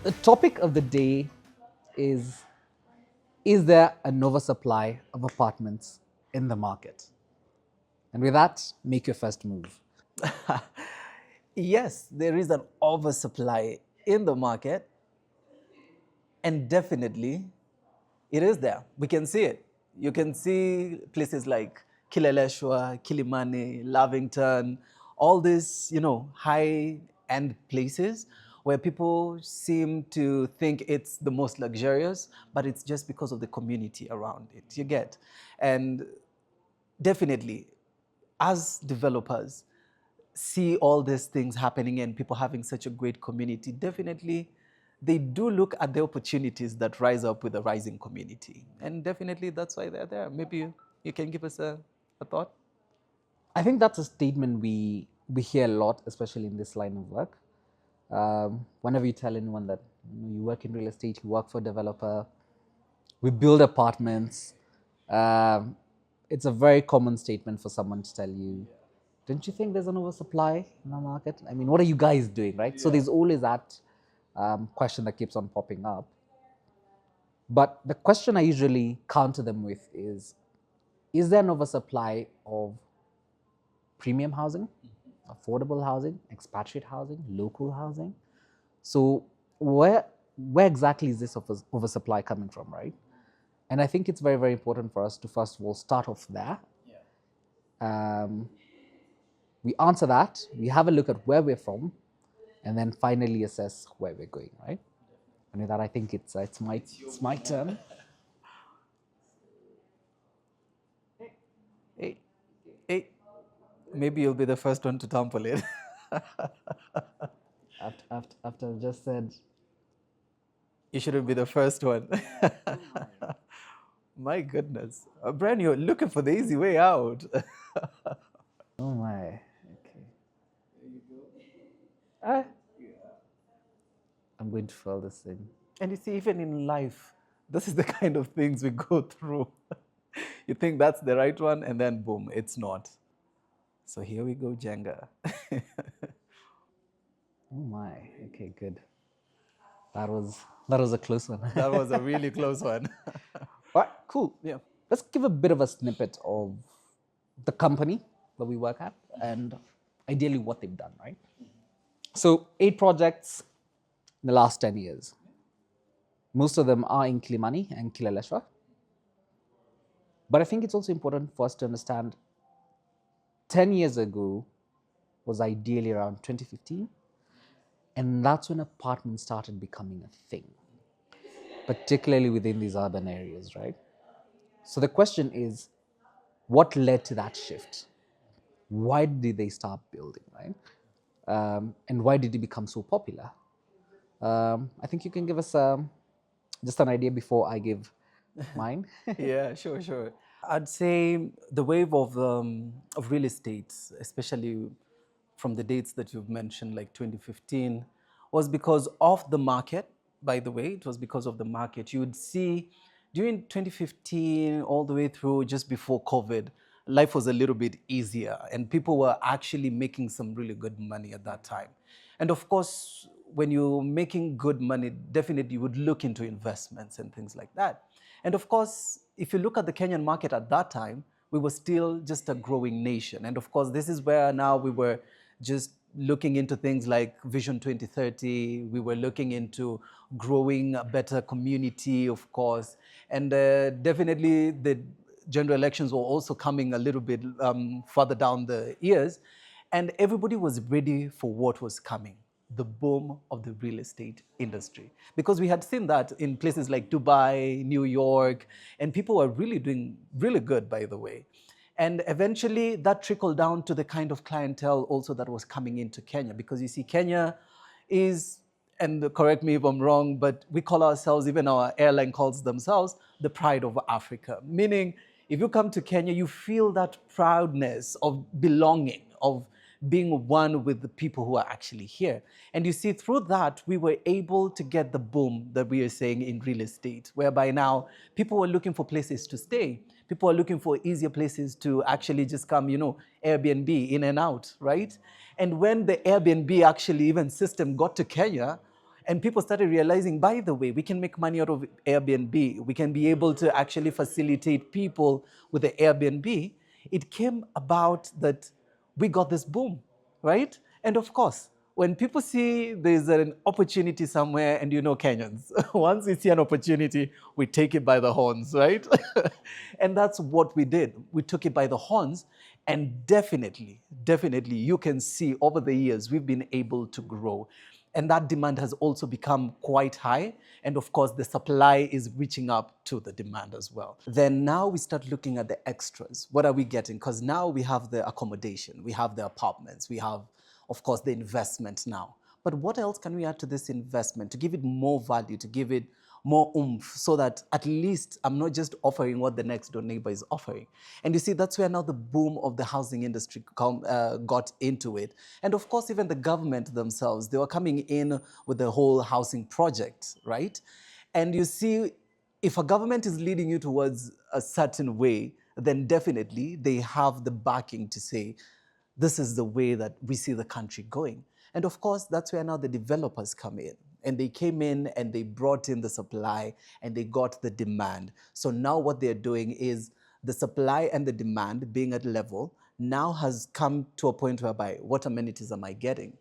The topic of the day is there an oversupply of apartments in the market? And with that, make your first move. Yes, there is an oversupply in the market, and definitely it is there. We can see it. You can see places like Kileleshwa, Kilimani, Lavington, all these, high-end places where people seem to think it's the most luxurious, but it's just because of the community around it. You get, and definitely, as developers, see all these things happening and people having such a great community, definitely they do look at the opportunities that rise up with the rising community. And definitely that's why they're there. Maybe you can give us a thought? I think that's a statement we hear a lot, especially in this line of work. Whenever you tell anyone that you work in real estate, you work for a developer, we build apartments, it's a very common statement for someone to tell you, don't you think there's an oversupply in the market? I mean, what are you guys doing, right? Yeah. So there's always that question that keeps on popping up. But the question I usually counter them with is there an oversupply of premium housing, affordable housing, expatriate housing, local housing? So where exactly is this oversupply coming from, right? And I think it's very, very important for us to first of all start off there. We answer that, we have a look at where we're from, and then finally assess where we're going, right? And with that, I think it's my turn. Hey, maybe you'll be the first one to trample it. After I've just said, you shouldn't be the first one. My goodness. Brian, you're looking for the easy way out. Oh my. Okay. There you go. I'm going to fill this in. And you see, even in life, this is the kind of things we go through. You think that's the right one, and then boom, it's not. So here we go, Jenga. Oh my. Okay, good. That was a close one. That was a really close one. All right, cool. Yeah. Let's give a bit of a snippet of the company that we work at and ideally what they've done, right? So 8 projects in the last 10 years. Most of them are in Kilimani and Kileleshwa. But I think it's also important for us to understand 10 years ago was ideally around 2015. And that's when apartments started becoming a thing, particularly within these urban areas, right? So the question is, what led to that shift? Why did they start building, right? And why did it become so popular? I think you can give us just an idea before I give mine. Yeah, sure. I'd say the wave of real estate, especially from the dates that you've mentioned, like 2015, was because of the market. By the way, it was because of the market. You would see during 2015 all the way through just before COVID, life was a little bit easier and people were actually making some really good money at that time. And of course, when you're making good money, definitely you would look into investments and things like that. And of course, if you look at the Kenyan market at that time, we were still just a growing nation. And of course, this is where now we were just looking into things like Vision 2030. We were looking into growing a better community, of course. And definitely the general elections were also coming a little bit further down the years. And everybody was ready for what was coming, the boom of the real estate industry. Because we had seen that in places like Dubai, New York, and people were really doing really good, by the way. And eventually that trickled down to the kind of clientele also that was coming into Kenya. Because you see, Kenya is, and correct me if I'm wrong, but we call ourselves, even our airline calls themselves, the pride of Africa. Meaning, if you come to Kenya, you feel that proudness of belonging, of being one with the people who are actually here. And you see, through that, we were able to get the boom that we are saying in real estate, whereby now people were looking for places to stay. People are looking for easier places to actually just come, Airbnb in and out, right? And when the Airbnb actually even system got to Kenya, And people started realizing, by the way, we can make money out of Airbnb. We can be able to actually facilitate people with the Airbnb. It came about that we got this boom, right? And of course, when people see there's an opportunity somewhere, and you know Kenyans, once we see an opportunity, we take it by the horns, right? And that's what we did. We took it by the horns, and definitely, you can see over the years, we've been able to grow. And that demand has also become quite high. And of course, the supply is reaching up to the demand as well. Then now we start looking at the extras. What are we getting? Because now we have the accommodation, we have the apartments, we have, of course, the investment now. But what else can we add to this investment to give it more value, to give it more oomph, so that at least I'm not just offering what the next door neighbor is offering? And you see, that's where now the boom of the housing industry got into it. And of course, even the government themselves, they were coming in with the whole housing project, right? And you see, if a government is leading you towards a certain way, then definitely they have the backing to say, this is the way that we see the country going. And of course, that's where now the developers come in. And they came in and they brought in the supply and they got the demand. So now what they're doing is the supply and the demand being at level now has come to a point whereby, what amenities am I getting?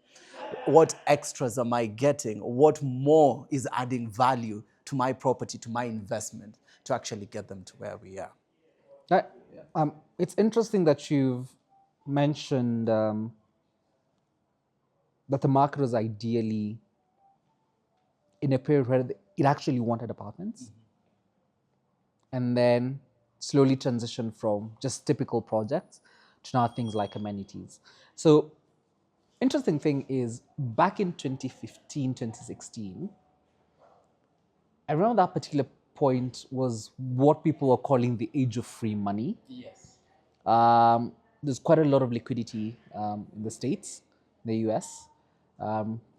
What extras am I getting? What more is adding value to my property, to my investment, to actually get them to where we are? Right. It's interesting that you've mentioned that the market was ideally in a period where it actually wanted apartments, and then slowly transitioned from just typical projects to now things like amenities. So, interesting thing is, back in 2015, 2016, around that particular point was what people were calling the age of free money. Yes. There's quite a lot of liquidity in the States, the US.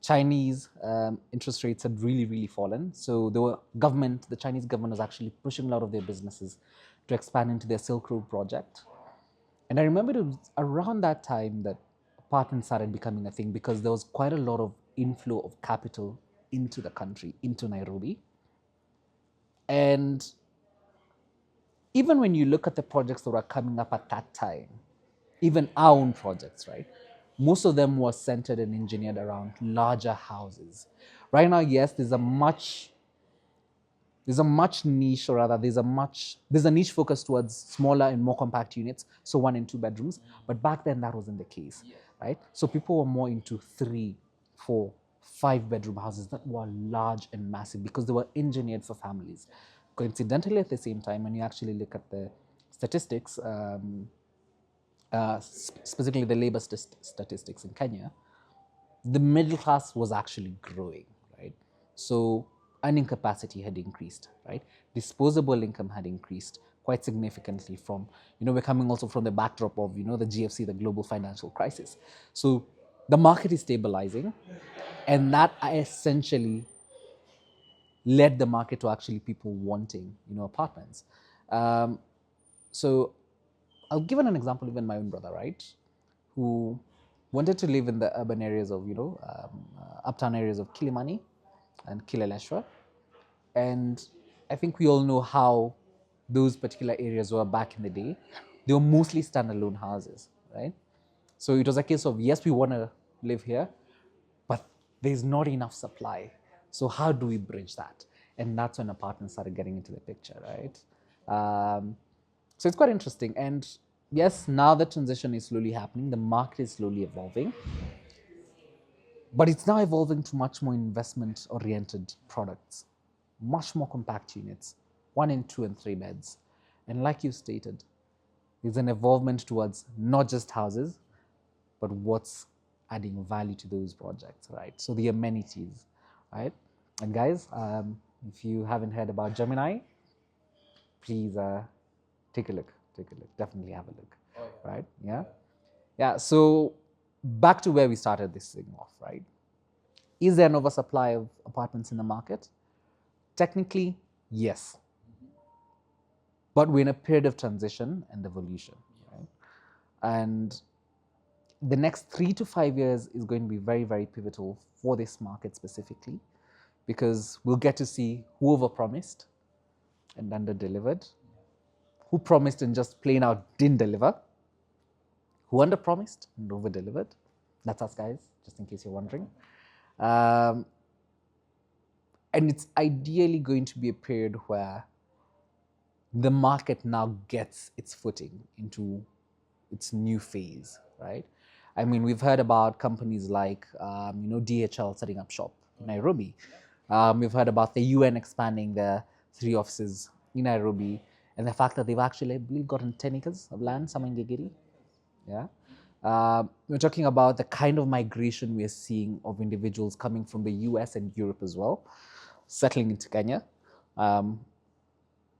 Chinese interest rates had really, really fallen. So the Chinese government was actually pushing a lot of their businesses to expand into their Silk Road project. And I remember it was around that time that apartments started becoming a thing, because there was quite a lot of inflow of capital into the country, into Nairobi. And even when you look at the projects that were coming up at that time, even our own projects, right? Most of them were centered and engineered around larger houses. Right now, yes, there's a much niche, or rather, there's a niche focus towards smaller and more compact units, so 1 and 2 bedrooms. But back then, that wasn't the case, right? So people were more into 3, 4, 5 bedroom houses that were large and massive because they were engineered for families. Coincidentally, at the same time, when you actually look at the statistics, specifically the labor statistics in Kenya, the middle class was actually growing, right? So earning capacity had increased, right? Disposable income had increased quite significantly from, we're coming also from the backdrop of, the GFC, the global financial crisis. So the market is stabilizing, and that essentially led the market to actually people wanting, apartments. So I'll give an example, even my own brother, right, who wanted to live in the urban areas of, uptown areas of Kilimani and Kileleshwa. And I think we all know how those particular areas were back in the day. They were mostly standalone houses, right? So it was a case of, yes, we want to live here, but there's not enough supply. So how do we bridge that? And that's when apartments started getting into the picture, right? So it's quite interesting. And yes, now the transition is slowly happening. The market is slowly evolving. But it's now evolving to much more investment-oriented products, much more compact units, 1 and 2 and 3 beds. And like you stated, there's an evolvement towards not just houses, but what's adding value to those projects, right? So the amenities, right? And guys, if you haven't heard about Gemini, please take a look. Definitely have a look, right? Yeah. Yeah. So back to where we started this thing off, right? Is there an oversupply of apartments in the market? Technically, yes. But we're in a period of transition and evolution, right? And the next 3 to 5 years is going to be very, very pivotal for this market specifically, because we'll get to see who overpromised and underdelivered, who promised and just plain out didn't deliver, who underpromised and overdelivered. That's us, guys, just in case you're wondering. And it's ideally going to be a period where the market now gets its footing into its new phase, right? I mean, we've heard about companies like, DHL setting up shop in Nairobi. We've heard about the UN expanding their 3 offices in Nairobi, and the fact that they've actually, I believe, gotten 10 acres of land somewhere in Gigiri. Yeah. We're talking about the kind of migration we're seeing of individuals coming from the US and Europe as well, settling into Kenya.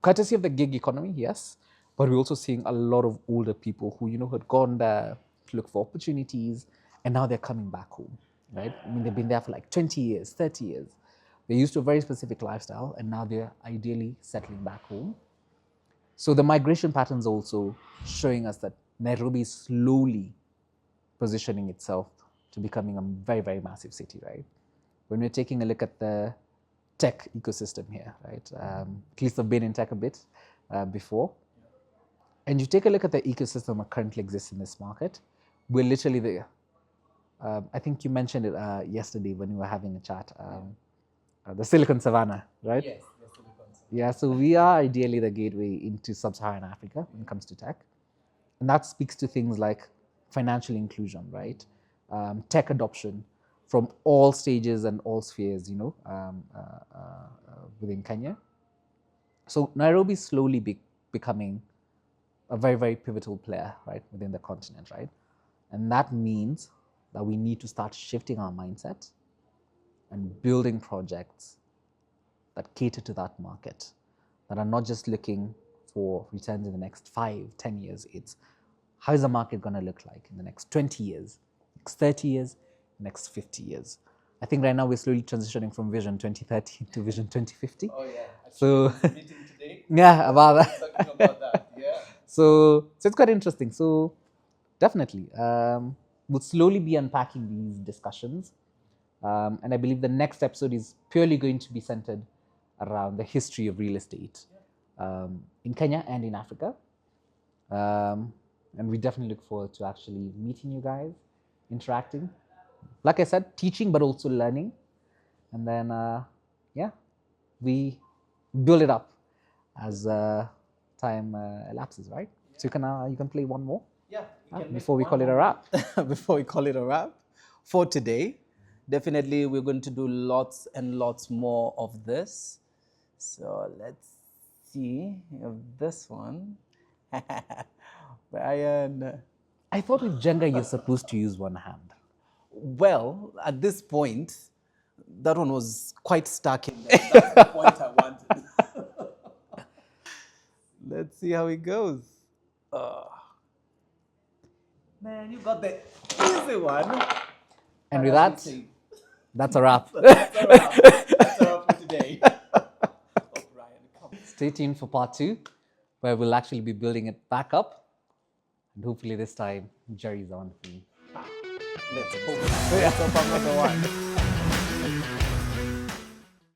Courtesy of the gig economy, yes, but we're also seeing a lot of older people who, had gone there to look for opportunities, and now they're coming back home, right? I mean, they've been there for like 20 years, 30 years. They're used to a very specific lifestyle, and now they're ideally settling back home. So the migration patterns also showing us that Nairobi is slowly positioning itself to becoming a very, very massive city, right? When we're taking a look at the tech ecosystem here, right? At least I've been in tech a bit before. And you take a look at the ecosystem that currently exists in this market, we're literally there. I think you mentioned it yesterday when we were having a chat, the Silicon Savannah, right? Yes, the Silicon Savannah. Yeah, so we are ideally the gateway into sub-Saharan Africa when it comes to tech. And that speaks to things like financial inclusion, right? Tech adoption from all stages and all spheres, within Kenya. So Nairobi is slowly becoming a very, very pivotal player, right, within the continent, right? And that means that we need to start shifting our mindset and building projects that cater to that market, that are not just looking for returns in the next 5, 10 years. It's how is the market going to look like in the next 20 years, next 30 years, next 50 years. I think right now we're slowly transitioning from Vision 2030 to Vision 2050. Oh, yeah. So, Meeting today. yeah, about that. Talking about that, yeah. So it's quite interesting. So definitely, we'll slowly be unpacking these discussions. And I believe the next episode is purely going to be centered around the history of real estate in Kenya and in Africa. And we definitely look forward to actually meeting you guys, interacting. Like I said, teaching, but also learning. And then, we build it up as time elapses, right? So you can play one more. Yeah. Before we call it a wrap. Before we call it a wrap for today. Definitely, we're going to do lots and lots more of this. So let's see if this one. Brian. I thought with Jenga you're supposed to use one hand. Well, at this point, that one was quite stuck in there. That's the point I wanted. Let's see how it goes. Man, you got the easy one. And with that, that's a wrap. That's a wrap. That's a wrap for today. Oh, Brian, come. Stay tuned for part 2, where we'll actually be building it back up. And hopefully this time, Jerry's on. Let's hope. Let's hope I'm not the one.